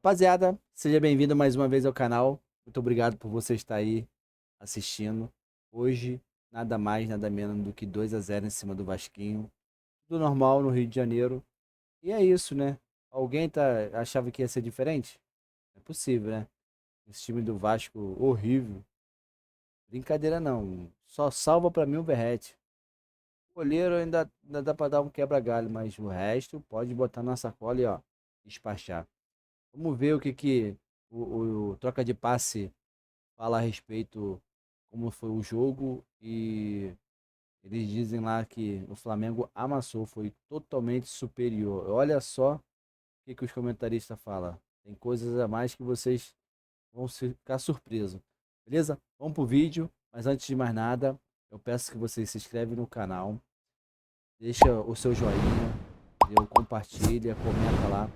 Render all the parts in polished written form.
Rapaziada, seja bem-vindo mais uma vez ao canal. Muito obrigado por você estar aí assistindo. Hoje, nada mais, nada menos do que 2-0 em cima do Vasquinho. Tudo normal no Rio de Janeiro. E é isso, né? Alguém achava que ia ser diferente? Não é possível, né? Esse time do Vasco horrível. Brincadeira não. Só salva pra mim o Verratti. O goleiro ainda dá pra dar um quebra-galho, mas o resto pode botar na sacola e ó, despachar. Vamos ver o que o troca de passe fala a respeito como foi o jogo e eles dizem lá que o Flamengo amassou, foi totalmente superior. Olha só o que os comentaristas falam. Tem coisas a mais que vocês vão ficar surpresos. Beleza? Vamos pro vídeo, mas antes de mais nada, eu peço que vocês se inscrevem no canal, deixa o seu joinha, compartilha, comenta lá.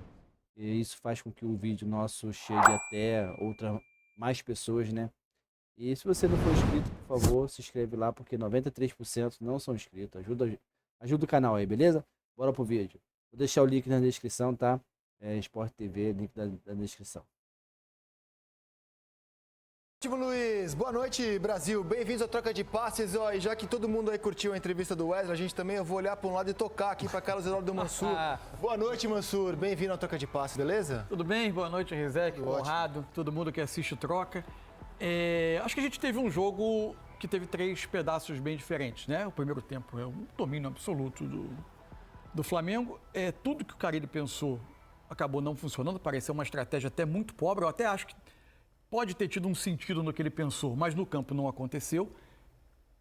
E isso faz com que o vídeo nosso chegue até mais pessoas, né? E se você não for inscrito, por favor, se inscreve lá, porque 93% não são inscritos. Ajuda o canal aí, beleza? Bora pro vídeo. Vou deixar o link na descrição, tá? Sport TV, link da descrição. Ótimo, Luiz. Boa noite, Brasil. Bem-vindos à Troca de Passes. E já que todo mundo aí curtiu a entrevista do Wesley, a gente também, eu vou olhar para um lado e tocar aqui para Carlos Eduardo Mansur. Boa noite, Mansur. Bem-vindo à Troca de Passes, beleza? Tudo bem? Boa noite, Rizek, Conrado, todo mundo que assiste o Troca. Acho que a gente teve um jogo que teve 3 pedaços bem diferentes, né? O primeiro tempo é um domínio absoluto do Flamengo. Tudo que o Carille pensou acabou não funcionando, pareceu uma estratégia até muito pobre. Eu até acho que pode ter tido um sentido no que ele pensou, mas no campo não aconteceu.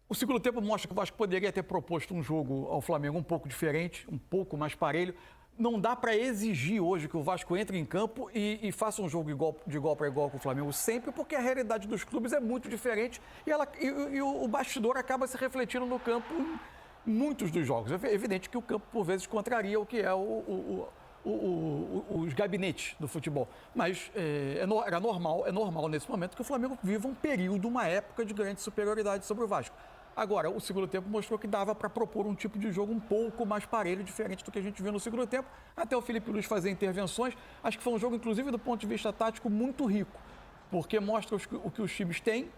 O segundo tempo mostra que o Vasco poderia ter proposto um jogo ao Flamengo um pouco diferente, um pouco mais parelho. Não dá para exigir hoje que o Vasco entre em campo e faça um jogo de igual para igual com o Flamengo sempre, porque a realidade dos clubes é muito diferente e o bastidor acaba se refletindo no campo em muitos dos jogos. É evidente que o campo, por vezes, contraria o que é os gabinetes do futebol. Mas é normal nesse momento que o Flamengo viva um período, uma época de grande superioridade sobre o Vasco. Agora, o segundo tempo mostrou que dava para propor um tipo de jogo um pouco mais parelho, diferente do que a gente viu no segundo tempo, até o Felipe Luiz fazer intervenções. Acho que foi um jogo, inclusive, do ponto de vista tático, muito rico, porque mostra o que os times têm,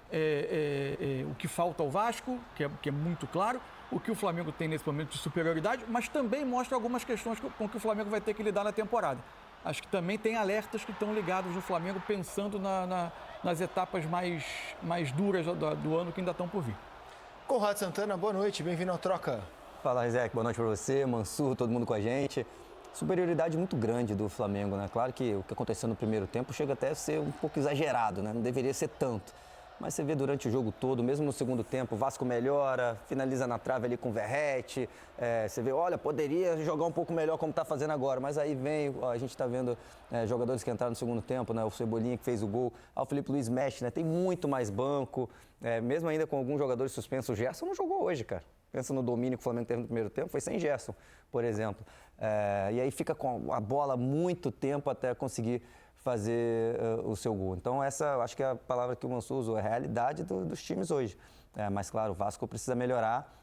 o que falta ao Vasco, que é muito claro, o que o Flamengo tem nesse momento de superioridade, mas também mostra algumas questões com que o Flamengo vai ter que lidar na temporada. Acho que também tem alertas que estão ligados no Flamengo, pensando nas etapas mais duras do ano que ainda estão por vir. Conrado Santana, boa noite, bem-vindo ao Troca. Fala, Rizek, boa noite para você, Mansur, todo mundo com a gente. Superioridade muito grande do Flamengo, né? Claro que o que aconteceu no primeiro tempo chega até a ser um pouco exagerado, né? Não deveria ser tanto. Mas você vê durante o jogo todo, mesmo no segundo tempo, o Vasco melhora, finaliza na trave ali com o Verratti. Você vê, olha, poderia jogar um pouco melhor como está fazendo agora, mas aí vem, ó, a gente está vendo jogadores que entraram no segundo tempo, né? O Cebolinha que fez o gol, o Felipe Luiz mexe, né? Tem muito mais banco, mesmo ainda com alguns jogadores suspensos. O Gerson não jogou hoje, cara. Pensa no domínio que o Flamengo teve no primeiro tempo, foi sem Gerson, por exemplo. E aí fica com a bola muito tempo até conseguir fazer o seu gol. Então essa, acho que é a palavra que o Mansur usou, é a realidade dos times hoje. Mas claro, o Vasco precisa melhorar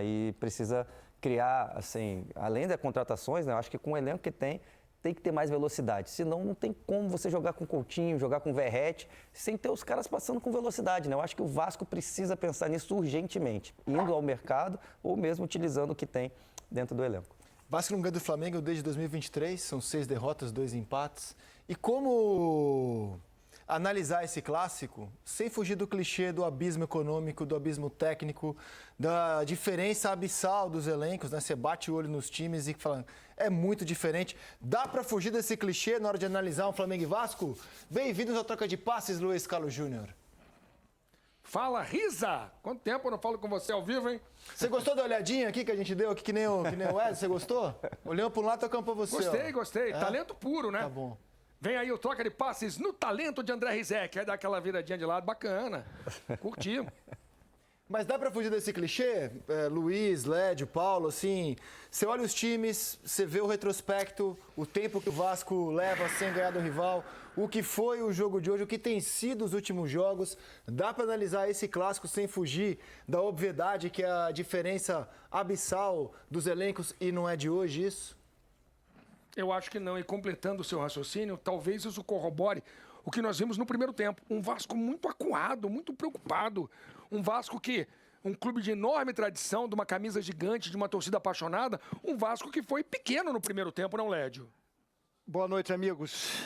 e precisa criar, assim, além das contratações, né, eu acho que com o elenco que tem que ter mais velocidade. Senão não tem como você jogar com Coutinho, jogar com Verratti, sem ter os caras passando com velocidade, né? Eu acho que o Vasco precisa pensar nisso urgentemente, indo ao mercado ou mesmo utilizando o que tem dentro do elenco. Vasco não ganha do Flamengo desde 2023, são 6 derrotas, 2 empates. E como analisar esse clássico sem fugir do clichê do abismo econômico, do abismo técnico, da diferença abissal dos elencos, né? Você bate o olho nos times e fala, é muito diferente. Dá para fugir desse clichê na hora de analisar um Flamengo e Vasco? Bem-vindos ao Troca de Passes, Luiz Carlos Júnior. Fala, Risa! Quanto tempo eu não falo com você ao vivo, hein? Você gostou da olhadinha aqui que a gente deu, aqui que nem o Wesley? Você gostou? Olhando para um lado, tocando para você. Gostei. Talento puro, né? Tá bom. Vem aí o Troca de Passes no talento de André Rizek. Aí dá aquela viradinha de lado bacana. Curtimos. Mas dá para fugir desse clichê? Luiz, Lédio, Paulo, assim, você olha os times, você vê o retrospecto, o tempo que o Vasco leva sem ganhar do rival, o que foi o jogo de hoje, o que tem sido os últimos jogos. Dá para analisar esse clássico sem fugir da obviedade que é a diferença abissal dos elencos e não é de hoje isso? Eu acho que não. E completando o seu raciocínio, talvez isso corrobore o que nós vimos no primeiro tempo. Um Vasco muito acuado, muito preocupado. Um Vasco que, um clube de enorme tradição, de uma camisa gigante, de uma torcida apaixonada. Um Vasco que foi pequeno no primeiro tempo, não, Lédio? Boa noite, amigos.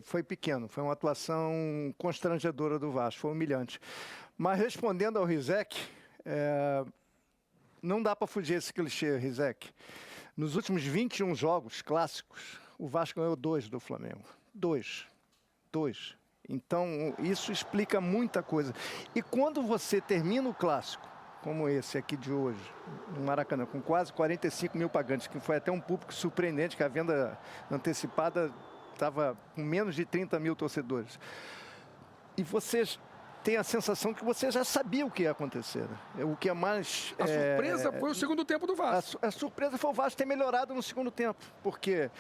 Foi pequeno. Foi uma atuação constrangedora do Vasco. Foi humilhante. Mas respondendo ao Rizek, não dá para fugir esse clichê, Rizek. Nos últimos 21 jogos clássicos, o Vasco ganhou 2 do Flamengo. 2. Então, isso explica muita coisa. E quando você termina o clássico, como esse aqui de hoje, no Maracanã, com quase 45 mil pagantes, que foi até um público surpreendente, que a venda antecipada estava com menos de 30 mil torcedores. E vocês têm a sensação que você já sabia o que ia acontecer. Né? O que é mais... A surpresa foi o segundo tempo do Vasco. A surpresa foi o Vasco ter melhorado no segundo tempo, porque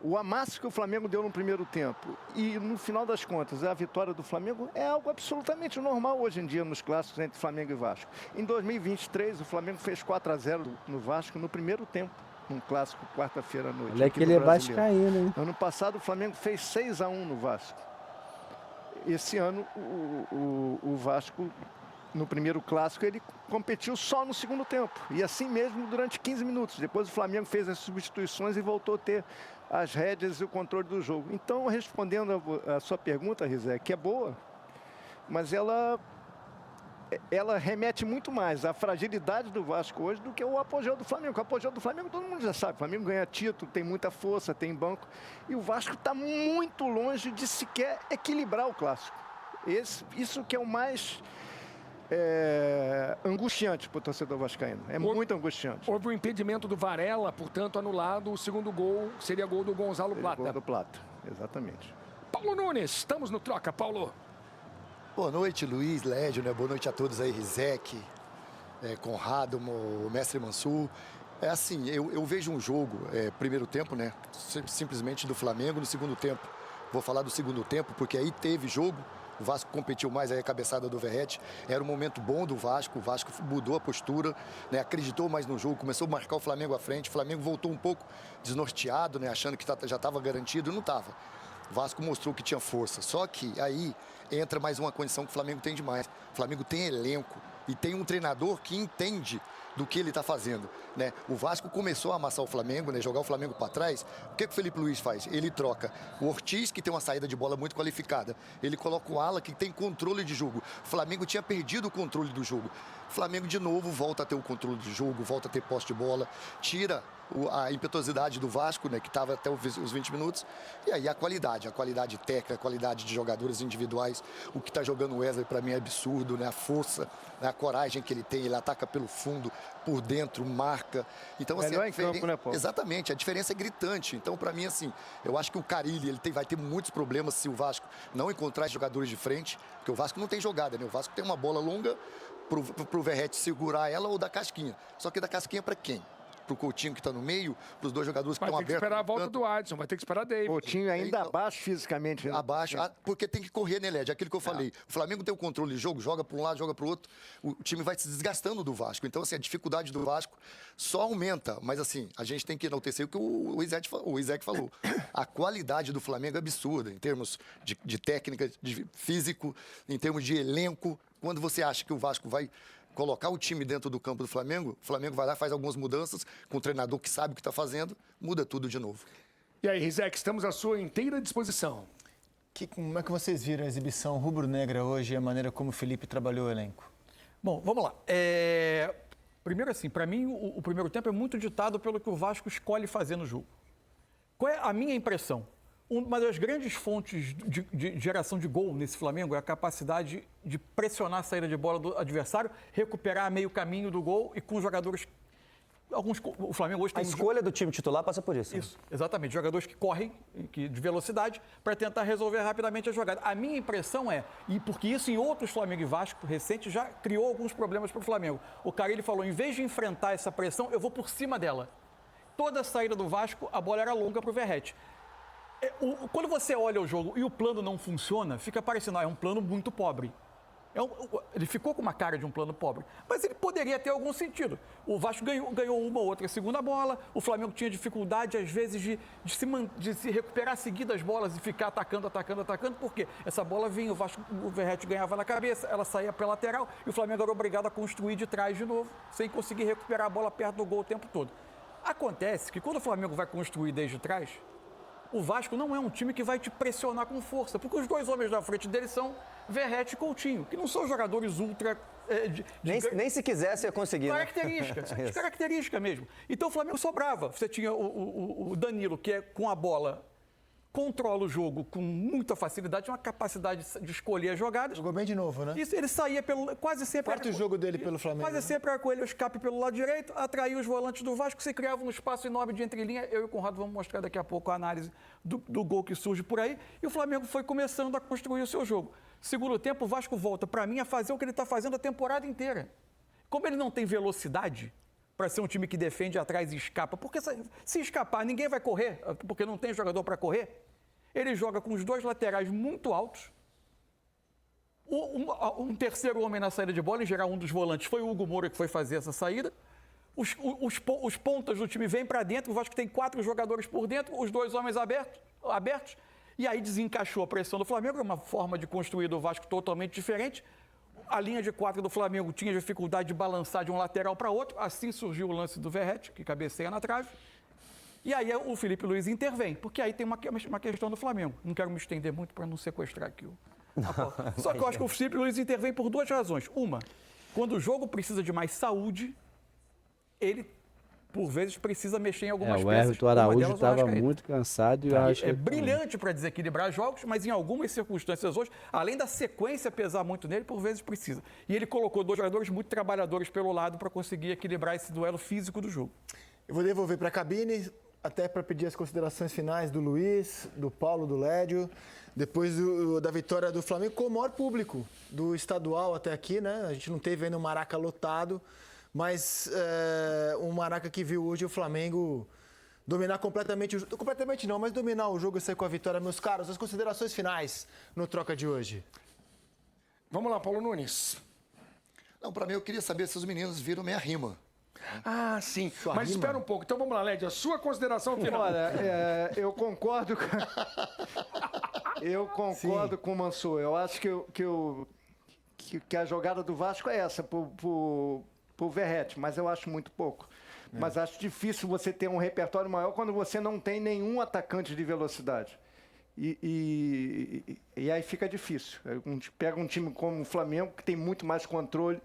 o amasso que o Flamengo deu no primeiro tempo e, no final das contas, a vitória do Flamengo é algo absolutamente normal hoje em dia nos clássicos entre Flamengo e Vasco. Em 2023, o Flamengo fez 4-0 no Vasco no primeiro tempo, num clássico, quarta-feira à noite. Olha que ele é vascaíno, hein? Ano passado, o Flamengo fez 6-1 no Vasco. Esse ano, o Vasco, no primeiro clássico, ele competiu só no segundo tempo. E assim mesmo durante 15 minutos. Depois o Flamengo fez as substituições e voltou a ter as rédeas e o controle do jogo. Então, respondendo a sua pergunta, Rizek, que é boa, mas ela remete muito mais à fragilidade do Vasco hoje do que o apogeu do Flamengo. O apogeu do Flamengo todo mundo já sabe. O Flamengo ganha título, tem muita força, tem banco. E o Vasco está muito longe de sequer equilibrar o clássico. Isso que é o mais angustiante para o torcedor vascaíno. Muito angustiante. Houve o impedimento do Varela, portanto, anulado. O segundo gol seria gol do Gonzalo Plata. Gol do Plata, exatamente. Paulo Nunes, estamos no Troca, Paulo. Boa noite, Luiz, Lédio, né? Boa noite a todos aí, Rizek, Conrado, o mestre Mansur. É assim, eu vejo um jogo, primeiro tempo, né? Simplesmente do Flamengo. No segundo tempo, vou falar do segundo tempo, porque aí teve jogo. O Vasco competiu mais, aí a cabeçada do Verratti. Era um momento bom do Vasco. O Vasco mudou a postura, né? Acreditou mais no jogo, começou a marcar o Flamengo à frente. O Flamengo voltou um pouco desnorteado, né? Achando que já estava garantido. Não estava. O Vasco mostrou que tinha força. Só que aí entra mais uma condição que o Flamengo tem demais. O Flamengo tem elenco e tem um treinador que entende do que ele está fazendo, né? O Vasco começou a amassar o Flamengo, né? Jogar o Flamengo para trás. O que o Felipe Luiz faz? Ele troca o Ortiz, que tem uma saída de bola muito qualificada. Ele coloca o Ala, que tem controle de jogo. O Flamengo tinha perdido o controle do jogo. O Flamengo, de novo, volta a ter o controle do jogo, volta a ter posse de bola, tira a impetuosidade do Vasco, né, que estava até os 20 minutos, e aí a qualidade técnica, a qualidade de jogadores individuais. O que está jogando o Wesley, para mim, é absurdo, né? A força, né? A coragem que ele tem, ele ataca pelo fundo, por dentro, marca. Então, assim, melhor em campo, né, Paulo? Exatamente, a diferença é gritante. Então, para mim, assim, eu acho que o Carille, vai ter muitos problemas se o Vasco não encontrar jogadores de frente, porque o Vasco não tem jogada, né? O Vasco tem uma bola longa pro Verratti segurar ela ou da casquinha. Só que da casquinha para quem? Pro Coutinho, que está no meio, para os dois jogadores que estão abertos. Vai ter que esperar a volta do Adson, vai ter que esperar a David. Coutinho ainda abaixo fisicamente. Né? Abaixo, porque tem que correr, né, Led? Aquilo que eu falei. O Flamengo tem o controle de jogo, joga para um lado, joga para o outro. O time vai se desgastando do Vasco. Então, assim, a dificuldade do Vasco só aumenta. Mas, assim, a gente tem que enaltecer o que o Isaac falou. A qualidade do Flamengo é absurda, em termos de técnica, de físico, em termos de elenco. Quando você acha que o Vasco vai colocar o time dentro do campo do Flamengo, o Flamengo vai lá, faz algumas mudanças, com um treinador que sabe o que está fazendo, muda tudo de novo. E aí, Rizek, estamos à sua inteira disposição. Como é que vocês viram a exibição rubro-negra hoje e a maneira como o Felipe trabalhou o elenco? Bom, vamos lá. Primeiro assim, para mim o primeiro tempo é muito ditado pelo que o Vasco escolhe fazer no jogo. Qual é a minha impressão? Uma das grandes fontes de geração de gol nesse Flamengo é a capacidade de pressionar a saída de bola do adversário, recuperar meio caminho do gol e com jogadores... o Flamengo hoje A tem... escolha do time titular passa por isso. Isso, exatamente. Jogadores que correm de velocidade para tentar resolver rapidamente a jogada. A minha impressão e porque isso em outros Flamengo e Vasco recentes já criou alguns problemas para o Flamengo. O cara, ele falou, em vez de enfrentar essa pressão, eu vou por cima dela. Toda a saída do Vasco, a bola era longa para o Verratti. Quando você olha o jogo e o plano não funciona, fica parecendo, é um plano muito pobre. Ele ficou com uma cara de um plano pobre, mas ele poderia ter algum sentido. O Vasco ganhou uma ou outra segunda bola, o Flamengo tinha dificuldade, às vezes, de se recuperar seguidas bolas e ficar atacando, porque essa bola vinha, o Verratti ganhava na cabeça, ela saía para a lateral e o Flamengo era obrigado a construir de trás de novo, sem conseguir recuperar a bola perto do gol o tempo todo. Acontece que quando o Flamengo vai construir desde trás, o Vasco não é um time que vai te pressionar com força, porque os dois homens da frente dele são Verratti e Coutinho, que não são jogadores ultra... Nem se quisesse ia conseguir, de característica mesmo. Então o Flamengo sobrava. Você tinha o Danilo, que com a bola controla o jogo com muita facilidade, uma capacidade de escolher as jogadas. Jogou bem de novo, né? Isso, ele saía quase sempre... Quarto jogo dele pelo Flamengo. Quase sempre era com ele o escape pelo lado direito, atraía os volantes do Vasco, se criava um espaço enorme de entrelinha. Eu e o Conrado vamos mostrar daqui a pouco a análise do gol que surge por aí. E o Flamengo foi começando a construir o seu jogo. Segundo tempo, o Vasco volta, para mim, a fazer o que ele está fazendo a temporada inteira. Como ele não tem velocidade para ser um time que defende atrás e escapa, porque se escapar, ninguém vai correr, porque não tem jogador para correr. Ele joga com os dois laterais muito altos. Um terceiro homem na saída de bola, em geral um dos volantes, foi o Hugo Moura que foi fazer essa saída. Os pontas do time vêm para dentro, o Vasco tem 4 jogadores por dentro, os dois homens abertos. E aí desencaixou a pressão do Flamengo, uma forma de construir do Vasco totalmente diferente. A linha de 4 do Flamengo tinha dificuldade de balançar de um lateral para outro. Assim surgiu o lance do Verratti, que cabeceia na trave. E aí o Felipe Luiz intervém, porque aí tem uma questão do Flamengo. Não quero me estender muito para não sequestrar aqui a Paula. Só que eu acho que o Felipe Luiz intervém por 2 razões. Uma, quando o jogo precisa de mais saúde, ele, por vezes, precisa mexer em algumas peças. O Everton Araújo estava muito cansado e eu acho que... É brilhante para desequilibrar jogos, mas em algumas circunstâncias hoje, além da sequência pesar muito nele, por vezes precisa. E ele colocou 2 jogadores muito trabalhadores pelo lado para conseguir equilibrar esse duelo físico do jogo. Eu vou devolver para a cabine, até para pedir as considerações finais do Luiz, do Paulo, do Lédio, depois da vitória do Flamengo com o maior público do estadual até aqui, né? A gente não teve ainda um Maraca lotado, mas um Maraca que viu hoje o Flamengo dominar completamente mas dominar o jogo e sair com a vitória. Meus caros, as considerações finais no Troca de hoje. Vamos lá, Paulo Nunes. Não, para mim eu queria saber se os meninos viram minha rima. Ah, sim. Mas espera um pouco. Então vamos lá, Lédio, a sua consideração final. Olha, eu concordo com o Mansur. Eu acho que a jogada do Vasco é essa, pro Verratti, mas eu acho muito pouco. Mas acho difícil você ter um repertório maior quando você não tem nenhum atacante de velocidade. E aí fica difícil. Pega um time como o Flamengo, que tem muito mais controle,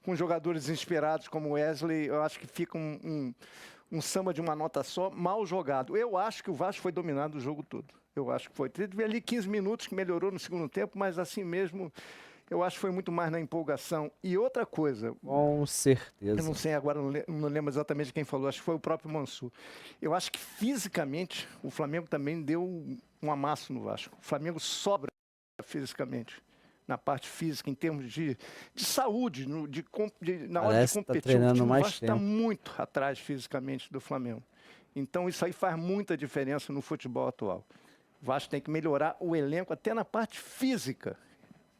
com jogadores inspirados como o Wesley, eu acho que fica um samba de uma nota só, mal jogado. Eu acho que o Vasco foi dominado o jogo todo. Eu acho que foi. Teve ali 15 minutos que melhorou no segundo tempo, mas assim mesmo, eu acho que foi muito mais na empolgação. E outra coisa... Com certeza. Eu não sei agora, não lembro exatamente quem falou, acho que foi o próprio Mansur. Eu acho que fisicamente o Flamengo também deu um amasso no Vasco. O Flamengo sobra fisicamente, na parte física, em termos de saúde, na hora de competir. Treinando o mais Vasco está muito atrás fisicamente do Flamengo. Então isso aí faz muita diferença no futebol atual. O Vasco tem que melhorar o elenco até na parte física.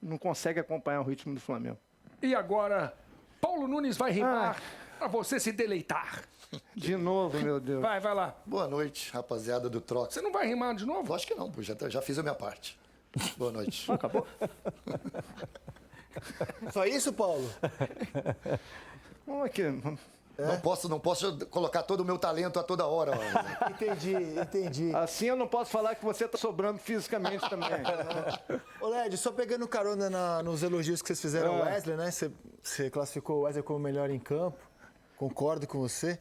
Não consegue acompanhar o ritmo do Flamengo. E agora, Paulo Nunes vai rimar para você se deleitar. De novo, meu Deus. Vai lá. Boa noite, rapaziada do Troca. Você não vai rimar de novo? Lógico que não, pô, já fiz a minha parte. Boa noite. Acabou? Só isso, Paulo? Vamos aqui. Não posso colocar todo o meu talento a toda hora. Entendi. Assim eu não posso falar que você está sobrando fisicamente também. Ô, Lédio, só pegando carona nos elogios que vocês fizeram ao Wesley, né? Você classificou o Wesley como o melhor em campo. Concordo com você.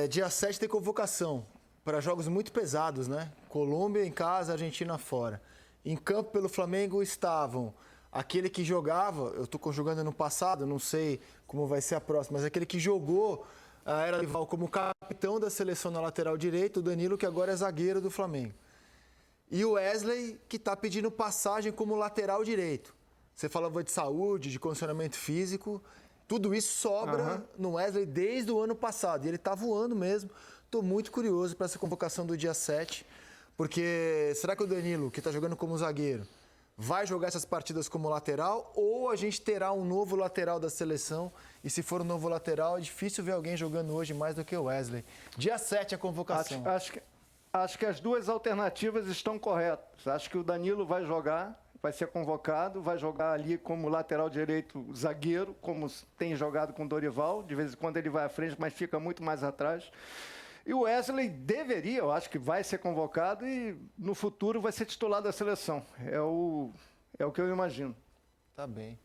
Dia 7 tem convocação para jogos muito pesados, né? Colômbia em casa, Argentina fora. Em campo pelo Flamengo estavam aquele que jogava, eu estou conjugando no passado, não sei como vai ser a próxima, mas aquele que jogou era rival como capitão da seleção na lateral direita, o Danilo, que agora é zagueiro do Flamengo. E o Wesley, que está pedindo passagem como lateral direito. Você falava de saúde, de condicionamento físico, tudo isso sobra no Wesley desde o ano passado. E ele está voando mesmo. Estou muito curioso para essa convocação do dia 7, porque será que o Danilo, que está jogando como zagueiro, vai jogar essas partidas como lateral ou a gente terá um novo lateral da seleção? E se for um novo lateral, é difícil ver alguém jogando hoje mais do que o Wesley. Dia 7 a convocação. Acho que as duas alternativas estão corretas. Acho que o Danilo vai jogar, vai ser convocado, vai jogar ali como lateral direito zagueiro, como tem jogado com o Dorival. De vez em quando ele vai à frente, mas fica muito mais atrás. E o Wesley deveria, eu acho que vai ser convocado e no futuro vai ser titular da seleção. É o que eu imagino. Tá bem.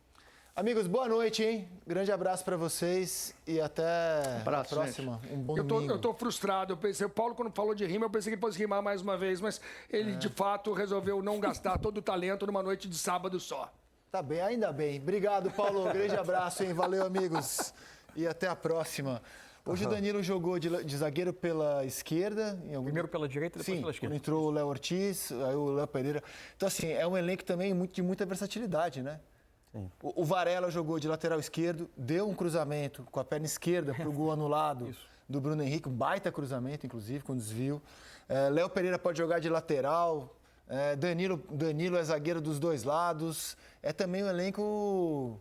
Amigos, boa noite, hein? Grande abraço para vocês e até a próxima. Um bom domingo. Eu tô frustrado. Eu pensei, o Paulo, quando falou de rima, eu pensei que ele fosse rimar mais uma vez, mas ele, de fato, resolveu não gastar todo o talento numa noite de sábado só. Tá bem, ainda bem. Obrigado, Paulo. Grande abraço, hein? Valeu, amigos. E até a próxima. Hoje o Danilo jogou de zagueiro pela esquerda. Primeiro pela direita, depois pela esquerda. Entrou o Léo Ortiz, aí o Léo Pereira. Então, assim, é um elenco também de muita versatilidade, né? Sim. O Varela jogou de lateral esquerdo, deu um cruzamento com a perna esquerda para o gol anulado do Bruno Henrique, um baita cruzamento, inclusive, com desvio. Léo Pereira pode jogar de lateral. Danilo é zagueiro dos dois lados. É também um elenco...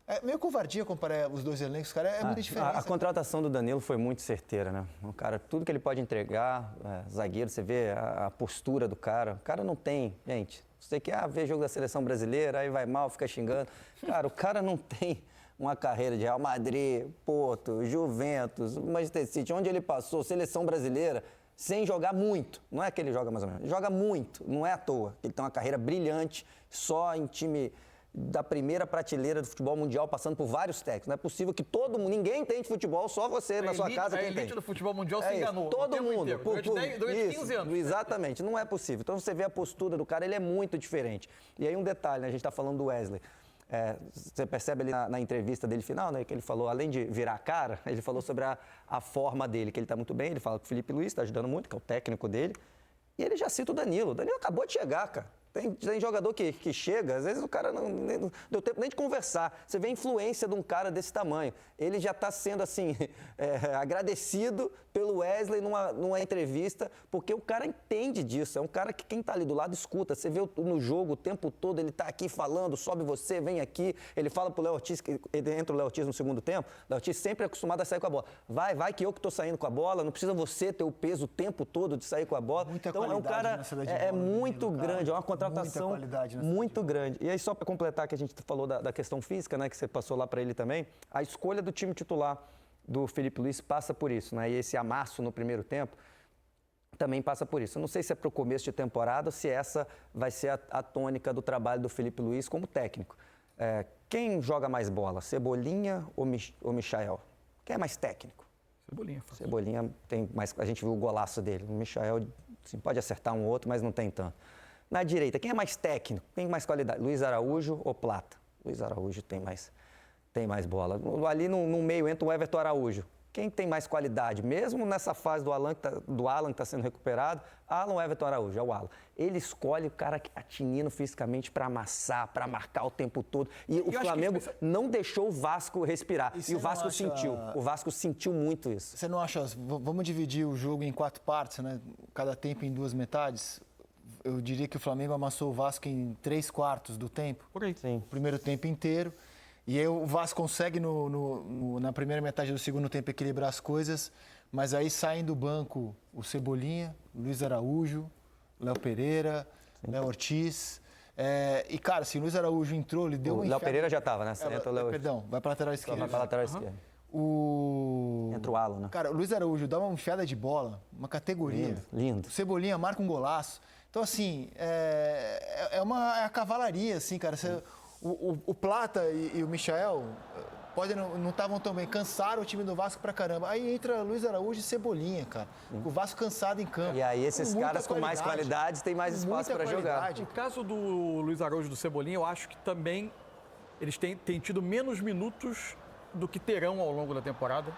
É meio covardia comparar os dois elencos, cara. É muita diferença. A contratação do Danilo foi muito certeira, né? O cara, tudo que ele pode entregar, zagueiro, você vê a postura do cara. O cara não tem, gente. Você quer ver jogo da seleção brasileira, aí vai mal, fica xingando. Cara, o cara não tem uma carreira de Real Madrid, Porto, Juventus, Manchester City, onde ele passou, seleção brasileira, sem jogar muito. Não é que ele joga mais ou menos, ele joga muito, não é à toa. Ele tem uma carreira brilhante, só em time da primeira prateleira do futebol mundial, passando por vários técnicos. Não é possível que todo mundo, ninguém entende futebol, só você na sua casa quem entende. A elite do futebol mundial se isso, enganou. todo mundo. Durante 15 anos. Exatamente, não é possível. Então você vê a postura do cara, ele é muito diferente. E aí um detalhe, né? A gente está falando do Wesley. Você percebe ali na entrevista dele final, né, que ele falou, além de virar a cara, ele falou sobre a forma dele, que ele está muito bem, ele fala que o Felipe Luiz está ajudando muito, que é o técnico dele, e ele já cita o Danilo. O Danilo acabou de chegar, cara. Tem jogador que chega, às vezes o cara não deu tempo nem de conversar. Você vê a influência de um cara desse tamanho. Ele já está sendo, assim, agradecido pelo Wesley numa entrevista, porque o cara entende disso. É um cara que quem está ali do lado escuta. Você vê no jogo o tempo todo, ele está aqui falando, sobe você, vem aqui. Ele fala pro Léo Ortiz, entra o Léo Ortiz no segundo tempo. O Léo Ortiz sempre é acostumado a sair com a bola. Vai que eu que estou saindo com a bola, não precisa você ter o peso o tempo todo de sair com a bola. Muita então é um cara muito grande, é uma contratação muito grande. E aí, só para completar que a gente falou da questão física, né, que você passou lá para ele também, a escolha do time titular do Felipe Luiz passa por isso, né? E esse amasso no primeiro tempo também passa por isso. Eu não sei se é para o começo de temporada ou se essa vai ser a tônica do trabalho do Felipe Luiz como técnico. Quem joga mais bola, Cebolinha ou Michael? Quem é mais técnico? Cebolinha tem mais... A gente viu o golaço dele. O Michael assim, pode acertar um outro, mas não tem tanto. Na direita, quem é mais técnico? Quem tem mais qualidade? Luiz Araújo ou Plata? Luiz Araújo tem mais bola. Ali no meio entra o Everton Araújo. Quem tem mais qualidade? Mesmo nessa fase do Alan que está sendo recuperado, Alan ou Everton Araújo? É o Alan. Ele escolhe o cara que está tinindo fisicamente para amassar, para marcar o tempo todo. E o Flamengo não deixou o Vasco respirar. E o Vasco sentiu. O Vasco sentiu muito isso. Você não acha... Vamos dividir o jogo em 4 partes, né? Cada tempo em 2 metades? Eu diria que o Flamengo amassou o Vasco em 3/4 do tempo. Por aí. Sim. O primeiro tempo inteiro. E aí o Vasco consegue, na primeira metade do segundo tempo, equilibrar as coisas. Mas aí saem do banco o Cebolinha, Luiz Araújo, Léo Pereira, Léo Ortiz. E, cara, se o Luiz Araújo entrou, ele deu um... O Léo Pereira já estava, né? Perdão, vai para a lateral esquerda. Vai para a lateral esquerda. Entra o Alan, né? Cara, o Luiz Araújo dá uma enfiada de bola, uma categoria. Lindo. O Cebolinha marca um golaço. Então, assim, é a cavalaria, assim, cara. O Plata e o Michael não estavam tão bem, cansaram o time do Vasco pra caramba. Aí entra Luiz Araújo e Cebolinha, cara. O Vasco cansado em campo. E aí esses caras com mais qualidade têm mais espaço para jogar. No caso do Luiz Araújo e do Cebolinha, eu acho que também eles têm tido menos minutos do que terão ao longo da temporada.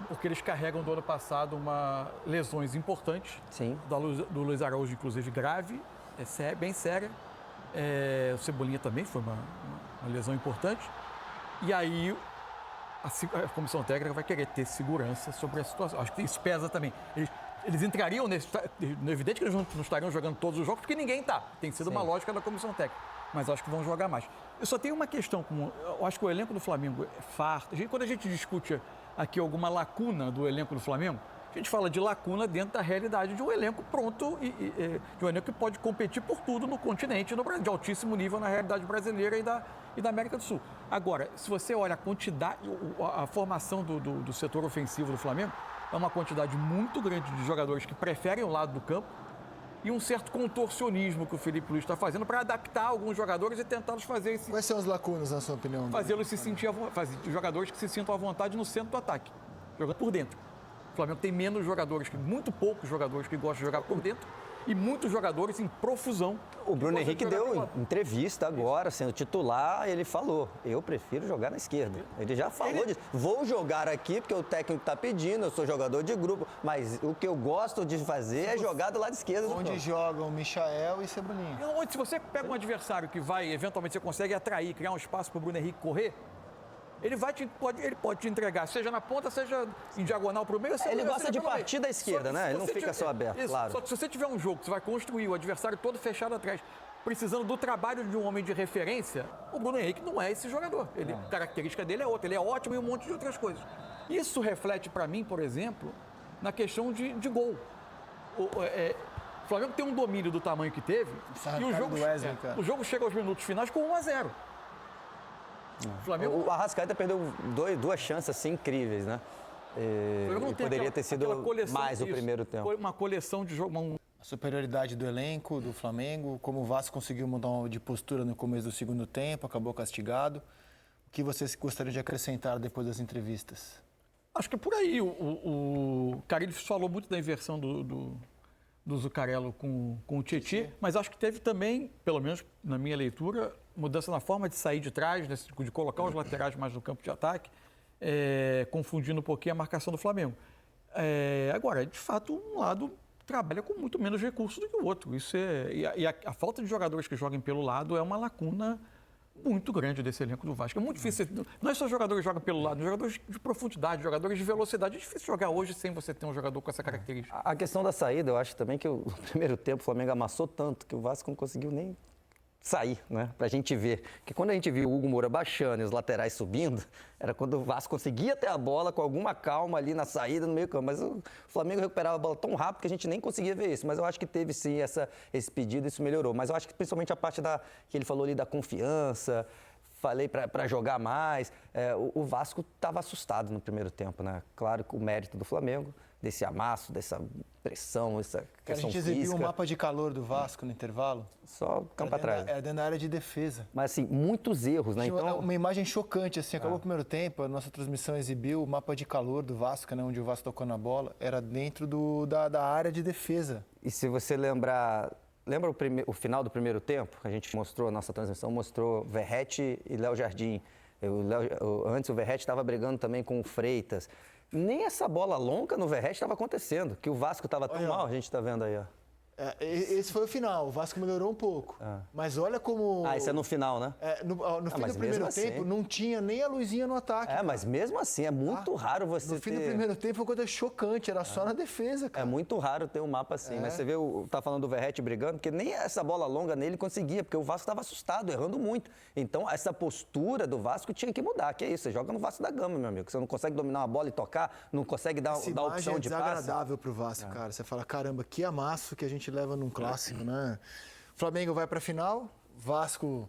Porque eles carregam do ano passado lesões importantes. Sim. Do Luiz Araújo, inclusive, grave, bem séria. O Cebolinha também foi uma lesão importante. E aí a comissão técnica vai querer ter segurança sobre a situação. Acho que isso pesa também. Eles entrariam nesse... É evidente que eles não estariam jogando todos os jogos, porque ninguém está. Tem sido uma lógica da comissão técnica. mas acho que vão jogar mais. Eu só tenho uma questão, eu acho que o elenco do Flamengo é farto. Quando a gente discute aqui alguma lacuna do elenco do Flamengo, a gente fala de lacuna dentro da realidade de um elenco pronto, de um elenco que pode competir por tudo no continente, no Brasil, de altíssimo nível na realidade brasileira e da América do Sul. Agora, se você olha a quantidade, a formação do setor ofensivo do Flamengo, é uma quantidade muito grande de jogadores que preferem o lado do campo e um certo contorcionismo que o Felipe Luiz está fazendo para adaptar alguns jogadores e tentá-los fazer esse... Quais são as lacunas, na sua opinião? Fazê-los se sentir, jogadores que se sintam à vontade no centro do ataque, jogando por dentro. O Flamengo tem menos jogadores, muito poucos jogadores que gostam de jogar por dentro e muitos jogadores em profusão. O Bruno Henrique deu entrevista agora, sendo titular, ele falou, eu prefiro jogar na esquerda. Ele já falou disso. Vou jogar aqui porque o técnico está pedindo, eu sou jogador de grupo, mas o que eu gosto de fazer é jogar do lado esquerdo. Onde jogam Michael e Cebolinha. Se você pega um adversário que vai, eventualmente você consegue atrair, criar um espaço para o Bruno Henrique correr, ele pode te entregar, seja na ponta, seja em diagonal para o meio. Ele gosta de partir da esquerda, né? Ele não fica só aberto, claro. Só que se você tiver um jogo que você vai construir o adversário todo fechado atrás, precisando do trabalho de um homem de referência, o Bruno Henrique não é esse jogador. A característica dele é outra, ele é ótimo em um monte de outras coisas. Isso reflete para mim, por exemplo, na questão de gol. O Flamengo tem um domínio do tamanho que teve e o jogo chega aos minutos finais com 1-0. O Arrascaeta perdeu duas chances assim incríveis, né? E poderia ter sido mais o primeiro tempo. Foi uma coleção de jogo. A superioridade do elenco, do Flamengo, como o Vasco conseguiu mudar de postura no começo do segundo tempo, acabou castigado. O que vocês gostariam de acrescentar depois das entrevistas? Acho que é por aí. O Carille falou muito da inversão do Zuccarello com o Tietê, mas acho que teve também, pelo menos na minha leitura, mudança na forma de sair de trás, de colocar os laterais mais no campo de ataque, confundindo um pouquinho a marcação do Flamengo. Agora, de fato, um lado trabalha com muito menos recursos do que o outro. A falta de jogadores que joguem pelo lado é uma lacuna muito grande desse elenco do Vasco. É muito difícil. Não é só jogadores que jogam pelo lado, jogadores de profundidade, jogadores de velocidade. É difícil jogar hoje sem você ter um jogador com essa característica. A questão da saída, eu acho também que no primeiro tempo o Flamengo amassou tanto que o Vasco não conseguiu nem sair, né? Pra gente ver. Porque quando a gente viu o Hugo Moura baixando e os laterais subindo, era quando o Vasco conseguia ter a bola com alguma calma ali na saída, no meio campo. Mas o Flamengo recuperava a bola tão rápido que a gente nem conseguia ver isso. Mas eu acho que teve sim esse pedido, isso melhorou. Mas eu acho que principalmente a parte que ele falou ali da confiança, falei para jogar mais. O Vasco estava assustado no primeiro tempo, né? Claro que o mérito do Flamengo, desse amasso, dessa pressão, essa questão física. A gente exibiu um mapa de calor do Vasco no intervalo. Só campo atrás. Dentro da área de defesa. Mas assim, muitos erros, né? Então... Uma imagem chocante, assim, acabou o primeiro tempo, a nossa transmissão exibiu o mapa de calor do Vasco, né? Onde o Vasco tocou na bola, era dentro da área de defesa. E se você lembra o final do primeiro tempo? A gente mostrou, a nossa transmissão mostrou Verratti e Léo Jardim. Antes o Verratti estava brigando também com o Freitas. Nem essa bola longa no Verratti estava acontecendo, que o Vasco estava tão mal, a gente está vendo aí, ó. Esse foi o final, o Vasco melhorou um pouco. Mas olha como... isso é no final, né? No fim do primeiro tempo, não tinha nem a luzinha no ataque. Mas mesmo assim, é muito raro você ter... No fim do primeiro tempo foi uma coisa chocante, era só na defesa, cara. É muito raro ter um mapa assim, mas você vê, tá falando do Verratti brigando, porque nem essa bola longa nele conseguia, porque o Vasco estava assustado, errando muito. Então, essa postura do Vasco tinha que mudar, que é isso, você joga no Vasco da Gama, meu amigo. Você não consegue dominar uma bola e tocar, não consegue dar opção de passe. É desagradável pro Vasco, cara. Você fala, caramba, que amasso que a gente leva num clássico, né? Flamengo vai para a final, Vasco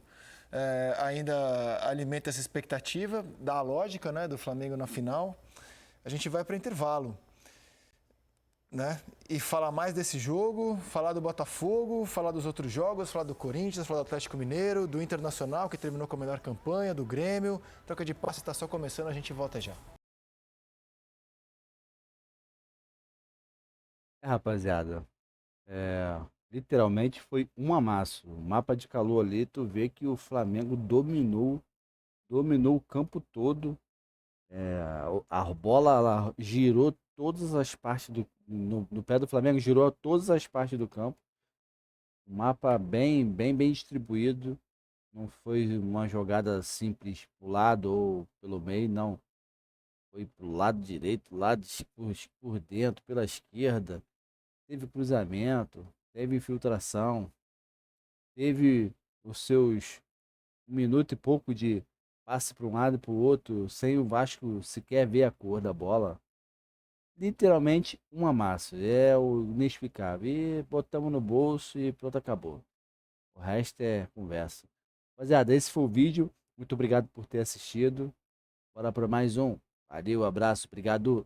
ainda alimenta essa expectativa, dá a lógica, né, do Flamengo na final. A gente vai para intervalo, né? E falar mais desse jogo, falar do Botafogo, falar dos outros jogos, falar do Corinthians, falar do Atlético Mineiro, do Internacional, que terminou com a melhor campanha, do Grêmio. Troca de passe está só começando, a gente volta já. Rapaziada, literalmente foi um amasso. O mapa de calor ali, tu vê que o Flamengo dominou o campo todo. A bola ela girou todas as partes no pé do Flamengo, girou todas as partes do campo. O mapa bem distribuído. Não foi uma jogada simples pro lado ou pelo meio, não. Foi pro lado direito, por dentro, pela esquerda. Teve cruzamento, teve infiltração, teve os seus 1 minuto e pouco de passe para um lado e para o outro, sem o Vasco sequer ver a cor da bola. Literalmente um amasso. É o inexplicável. E botamos no bolso e pronto, acabou. O resto é conversa. Rapaziada, esse foi o vídeo. Muito obrigado por ter assistido. Bora para mais um. Valeu, abraço, obrigado.